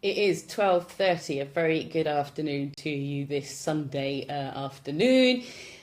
It is 12:30. A very good afternoon to you this Sunday afternoon.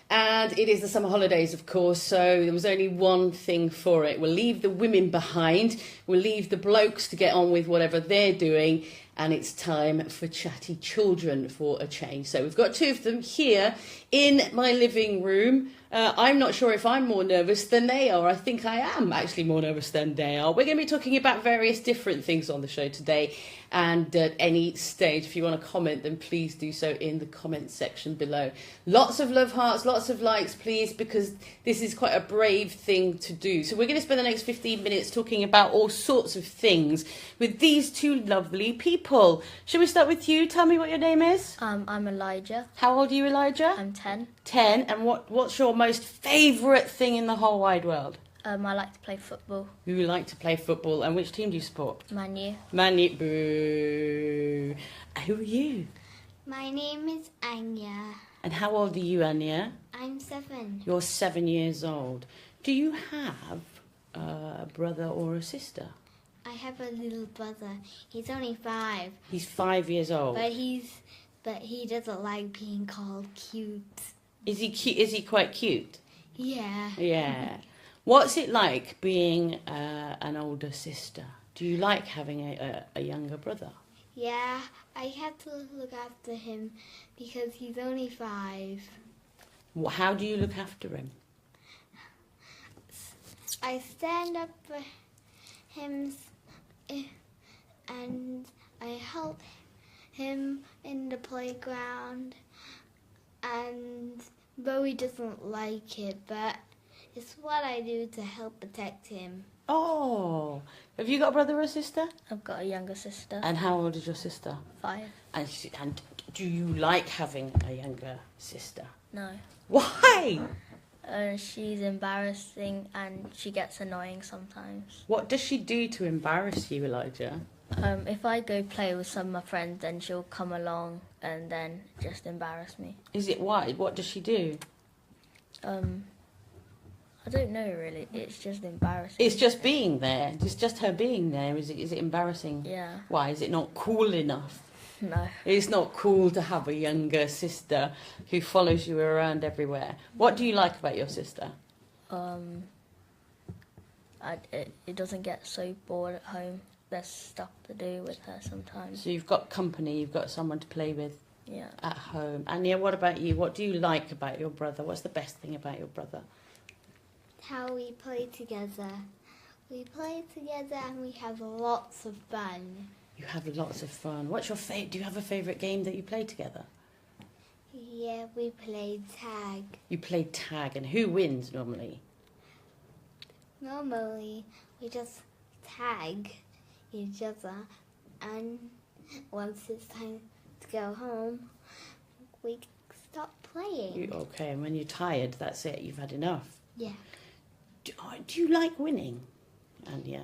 And it is the summer holidays, of course, so there was only one thing for it. We'll leave the women behind. We'll leave the blokes to get on with whatever they're doing. And it's time for chatty children for a change. So we've got two of them here in my living room. I'm not sure if I'm more nervous than they are. I think I am actually more nervous than they are. We're going to be talking about various different things on the show today. And at any stage, if you want to comment, then please do so in the comment section below. Lots of love hearts, lots of likes, please, because this is quite a brave thing to do. So we're going to spend the next 15 minutes talking about all sorts of things with these two lovely people. Shall we start with you? Tell me what your name is. I'm Elijah. How old are you, Elijah? I'm 10. 10. And what's your most favourite thing in the whole wide world? I like to play football. You like to play football. And which team do you support? Man U. Man U. Boo. Who are you? My name is Aanya. And how old are you, Anya? I'm 7. You're 7 years old. Do you have a brother or a sister? I have a little brother. He's only 5. He's 5 years old. But he doesn't like being called cute. Is he cute? Is he quite cute? Yeah. Yeah. What's it like being an older sister? Do you like having a younger brother? Yeah, I have to look after him because he's only 5. How do you look after him? I stand up for him and I help him in the playground, and Bowie doesn't like it, but it's what I do to help protect him. Oh, have you got a brother or a sister? I've got a younger sister. And how old is your sister? 5. And do you like having a younger sister? No. Why? She's embarrassing and she gets annoying sometimes. What does she do to embarrass you, Elijah? If I go play with some of my friends, then she'll come along and then just embarrass me. Is it why? What does she do? I don't know really. It's just embarrassing. It's just being there. It's just her being there. Is it embarrassing? Yeah. Why? Is it not cool enough? No. It's not cool to have a younger sister who follows you around everywhere. What do you like about your sister? It doesn't get so bored at home. There's stuff to do with her sometimes. So you've got company. You've got someone to play with. Yeah. At home. Anya, what about you? What do you like about your brother? What's the best thing about your brother? How we play together. We play together and we have lots of fun. You have lots of fun. What's your do you have a favourite game that you play together? Yeah, we play tag. You play tag, and who wins normally? Normally, we just tag each other, and once it's time to go home, we stop playing. Okay, and when you're tired, that's it. You've had enough. Yeah. Do you like winning, Anya?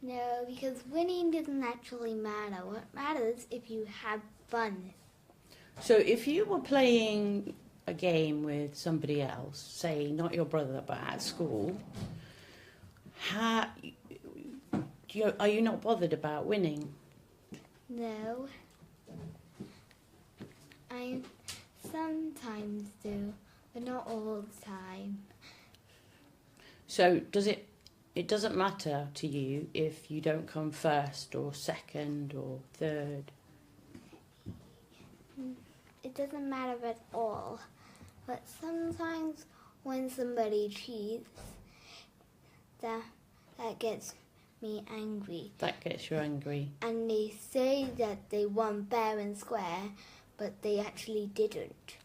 No, because winning doesn't actually matter. What matters is if you have fun. So if you were playing a game with somebody else, say not your brother but at school, are you not bothered about winning? No. I sometimes do, but not all the time. So it doesn't matter to you if you don't come first or second or third? It doesn't matter at all. But sometimes when somebody cheats, that gets me angry. That gets you angry. And they say that they won fair and square, but they actually didn't.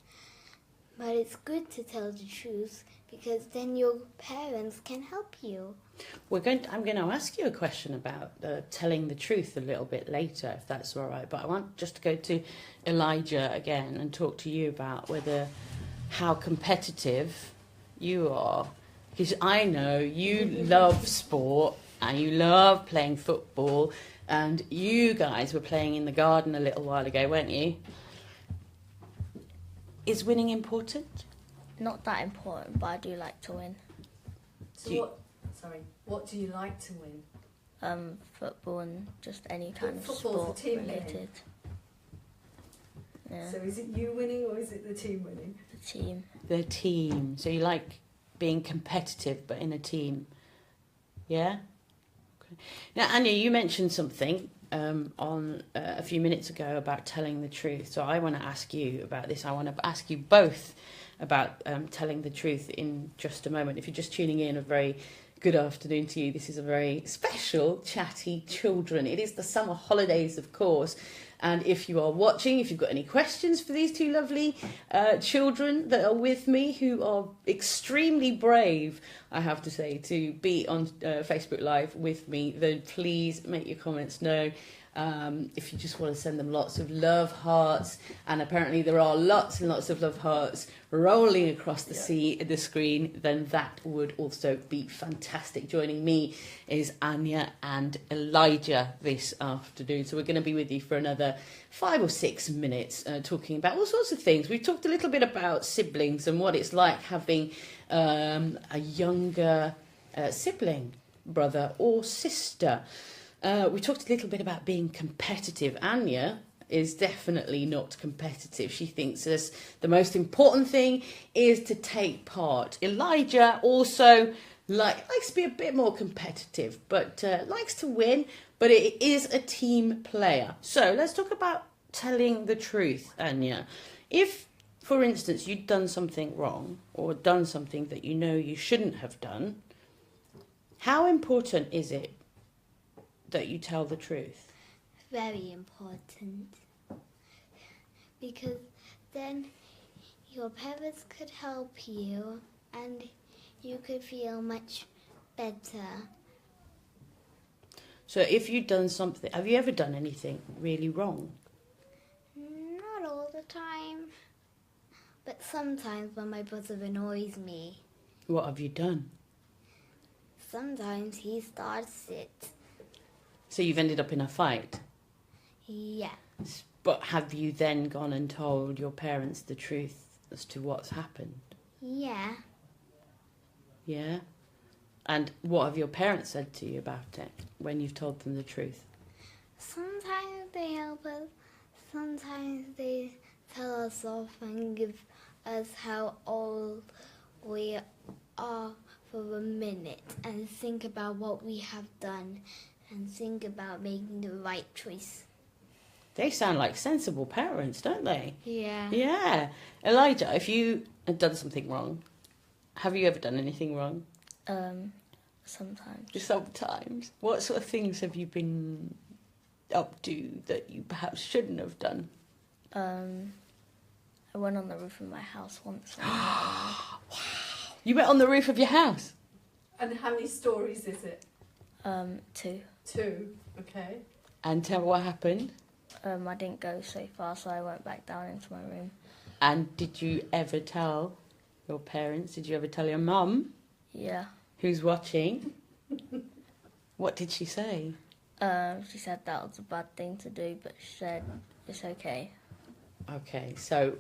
But it's good to tell the truth, because then your parents can help you. I'm going to ask you a question about telling the truth a little bit later, if that's all right. But I want just to go to Elijah again and talk to you about how competitive you are. Because I know you love sport and you love playing football, and you guys were playing in the garden a little while ago, weren't you? Is winning important? Not that important, but I do like to win. So what do you like to win? Football and just any kind of Football's sport a team related. game. Yeah, So is it you winning or is it the team winning? the team. The team. So you like being competitive, but in a team. Yeah? Okay. Now, Anya, you mentioned something on a few minutes ago about telling the truth. So I want to ask you about this. I want to ask you both about telling the truth in just a moment. If you're just tuning in, a very good afternoon to you. This is a very special Chatty Children. It is the summer holidays, of course. And if you are watching, if you've got any questions for these two lovely children that are with me, who are extremely brave, I have to say, to be on Facebook Live with me, then please make your comments known. If you just want to send them lots of love hearts, and apparently there are lots and lots of love hearts rolling across the screen, then that would also be fantastic. Joining me is Aanya and Elijah this afternoon, so we're going to be with you for another 5 or 6 minutes talking about all sorts of things. We've talked a little bit about siblings and what it's like having a younger sibling, brother or sister. We talked a little bit about being competitive. Aanya is definitely not competitive. She thinks the most important thing is to take part. Elijah also likes to be a bit more competitive, but likes to win, but it is a team player. So let's talk about telling the truth, Aanya. If, for instance, you'd done something wrong or done something that you know you shouldn't have done, how important is it that you tell the truth? Very important. Because then your parents could help you and you could feel much better. So if you'd done something, have you ever done anything really wrong? Not all the time. But sometimes when my brother annoys me, What have you done? sometimes he starts it. So you've ended up in a fight. Yeah. But have you then gone and told your parents the truth as to what's happened? Yeah. Yeah? And what have your parents said to you about it when you've told them the truth? Sometimes they help us. Sometimes they tell us off and give us how old we are for a minute and think about what we have done and think about making the right choice. They sound like sensible parents, don't they? Yeah. Yeah. Elijah, if you had done something wrong, have you ever done anything wrong? Sometimes. Sometimes. What sort of things have you been up to that you perhaps shouldn't have done? I went on the roof of my house once. You went on the roof of your house? And how many stories is it? 2. 2. Okay. And tell what happened? I didn't go so far, so I went back down into my room. And did you ever tell your parents? Did you ever tell your mum, Yeah. who's watching? What did she say? She said that was a bad thing to do, but she said it's okay. Okay, so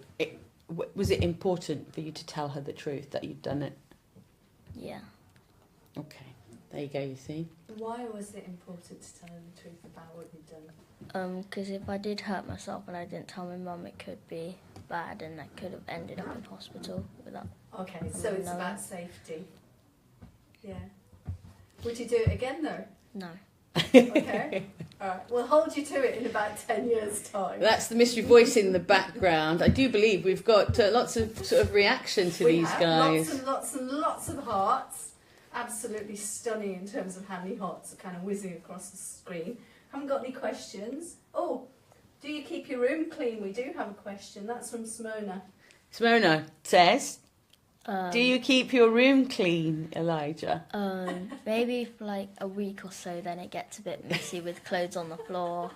was it important for you to tell her the truth that you'd done it? Yeah. Okay, there you go, you see. Why was it important to tell her the truth about what you'd done? Because if I did hurt myself and I didn't tell my mum, it could be bad and I could have ended up in hospital without. Okay, so it's No. about safety. Yeah. Would you do it again though? No. Okay. All right. We'll hold you to it in about 10 years' time. That's the mystery voice in the background. I do believe we've got lots of sort of reaction to We these have guys. lots and lots and lots of hearts. Absolutely stunning in terms of how many hearts are kind of whizzing across the screen. Haven't got any questions. Oh, do you keep your room clean? We do have a question. That's from Simona. Simona says, Um, do you keep your room clean, Elijah? Maybe for like a week or so, then it gets a bit messy with clothes on the floor.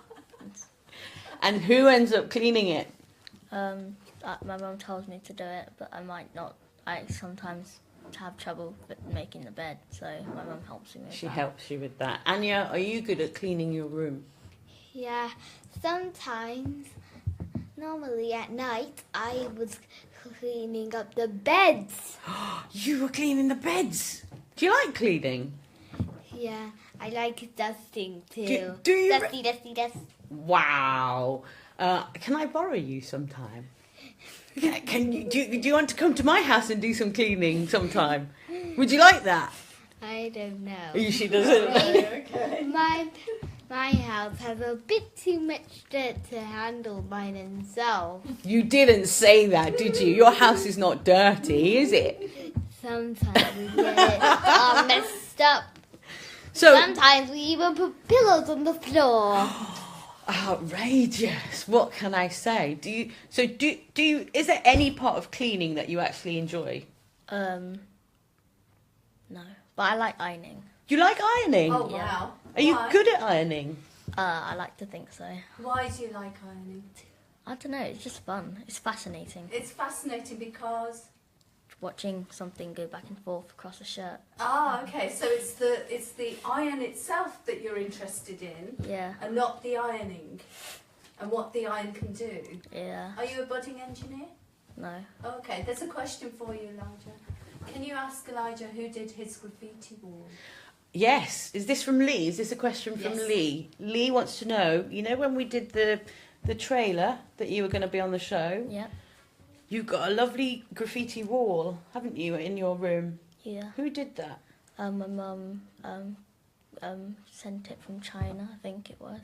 And who ends up cleaning it? My mum tells me to do it, but I might not. I sometimes have trouble with making the bed, so my mum helps me with She that. helps you with that. Anya, are you good at cleaning your room? Yeah. Sometimes, normally at night, I was cleaning up the beds. You were cleaning the beds. Do you like cleaning? Yeah, I like dusting too. Do you? Dusty. Wow. Can I borrow you sometime? Can you? Do you want to come to my house and do some cleaning sometime? Would you like that? I don't know. She doesn't. Okay. My house has a bit too much dirt to handle by itself. You didn't say that, did you? Your house is not dirty, is it? Sometimes we get it all messed up. So Sometimes we even put pillows on the floor. outrageous. What can I say? Do you? Is there any part of cleaning that you actually enjoy? No, but I like ironing. You like ironing? Oh, Yeah. wow. Are you Why? good at ironing? I like to think so. Why do you like ironing? I don't know, it's just fun. It's fascinating. It's fascinating because... Watching something go back and forth across a shirt. Ah, okay. So it's the iron itself that you're interested in, Yeah, and not the ironing, and what the iron can do. yeah, Are you a budding engineer? no. Okay. There's a question for you, Elijah. Can you ask Elijah who did his graffiti wall? Yes. Is this from Lee? Is this a question from Yes. Lee? Lee wants to know, you know when we did the trailer that you were going to be on the show? Yeah, You've got a lovely graffiti wall, haven't you, in your room? yeah. Who did that? My mum sent it from China, I think it was.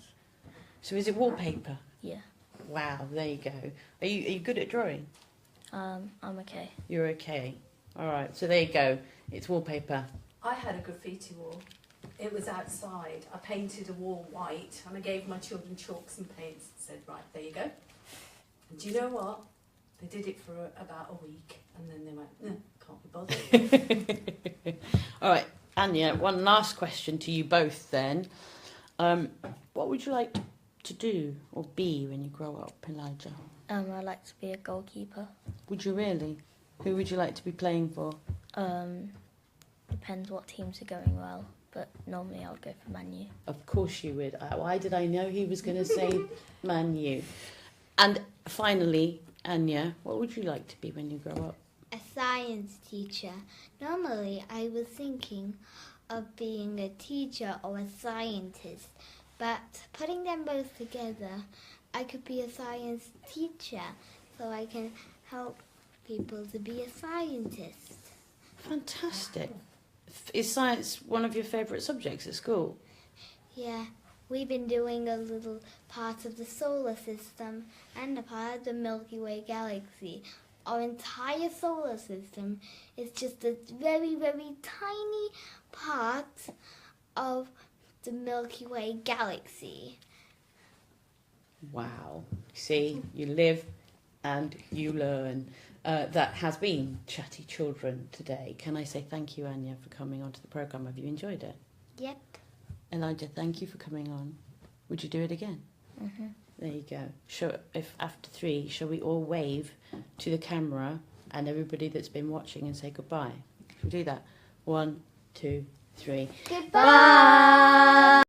So is it wallpaper? Yeah. Wow, there you go. Are you good at drawing? I'm okay. You're okay. All right, so there you go. It's wallpaper. I had a graffiti wall. It was outside. I painted a wall white, and I gave my children chalks and paints and said, right, there you go. And do you know what? They did it for about a week, and then they went, no, can't be bothered. All right, Anya, one last question to you both then. What would you like to do or be when you grow up, Elijah? I like to be a goalkeeper. Would you really? Who would you like to be playing for? Depends what teams are going well, but normally I would go for Man U. Of course you would. Why did I know he was going to say Man U? And finally, Anya, what would you like to be when you grow up? A science teacher. Normally, I was thinking of being a teacher or a scientist, but putting them both together, I could be a science teacher, so I can help people to be a scientist. Fantastic. Is science one of your favourite subjects at school? Yeah, we've been doing a little part of the solar system and a part of the Milky Way galaxy. Our entire solar system is just a very, very tiny part of the Milky Way galaxy. Wow. See, you live and you learn. That has been Chatty Children today. Can I say thank you, Anya, for coming onto the programme? Have you enjoyed it? Yep. Elijah, thank you for coming on. Would you do it again? Mm-hmm. There you go. If after 3, shall we all wave to the camera and everybody that's been watching and say goodbye? Shall we do that? 1, 2, 3. Goodbye.